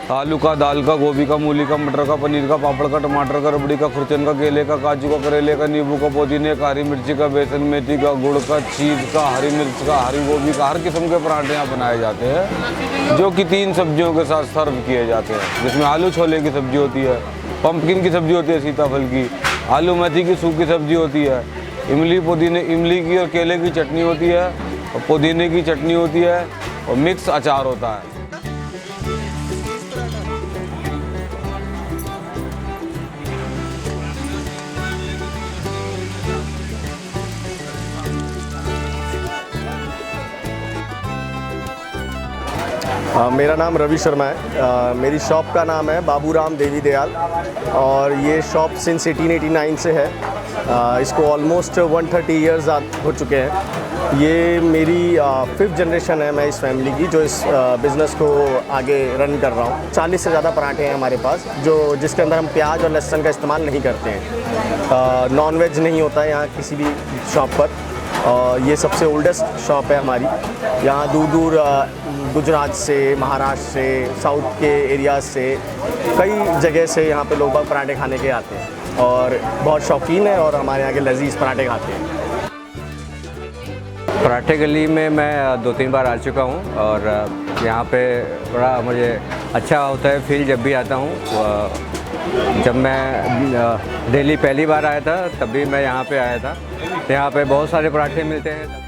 आलू का, दाल का, गोभी का, मूली का, मटर का, पनीर का, पापड़ का, टमाटर का, रबड़ी का, खुरचन का, केले का, काजू का, करेले का, नींबू का, पुदीने का, हरी मिर्ची का, बेसन मेथी का, गुड़ का, चीज़ का, हरी मिर्च का, हरी गोभी का, हर किस्म के पराठे यहाँ बनाए जाते हैं, जो कि 3 सब्जियों के साथ सर्व किए जाते हैं, जिसमें आलू छोले की सब्जी होती है, पंपकिन की सब्जी होती है, सीताफल की, आलू मेथी की सूखी सब्जी होती है, इमली की और केले की चटनी होती है, और पुदीने की चटनी होती है, और मिक्स अचार होता है। मेरा नाम रवि शर्मा है। मेरी शॉप का नाम है बाबूराम देवी दयाल और ये शॉप सिंस 1889 से है। इसको ऑलमोस्ट 130 इयर्स हो चुके हैं। ये मेरी 5th जनरेशन है मैं इस फैमिली की जो इस बिज़नेस को आगे रन कर रहा हूँ। 40 से ज़्यादा पराठे हैं हमारे पास जिसके अंदर हम प्याज और लहसुन का इस्तेमाल नहीं करते हैं। नॉन वेज नहीं होता है यहाँ किसी भी शॉप पर। ये सबसे ओल्डेस्ट शॉप है हमारी। यहाँ दूर दूर गुजरात से, महाराष्ट्र से, साउथ के एरियाज से, कई जगह से यहाँ पे लोग बाग पराठे खाने के आते हैं और बहुत शौकीन है और हमारे यहाँ के लजीज पराठे खाते हैं। पराठे गली में मैं 2-3 बार आ चुका हूँ और यहाँ पे बड़ा मुझे अच्छा होता है फील जब भी आता हूँ। जब मैं दिल्ली पहली बार आया था तब भी मैं यहाँ पे आया था। यहाँ पे बहुत सारे पराठे मिलते हैं।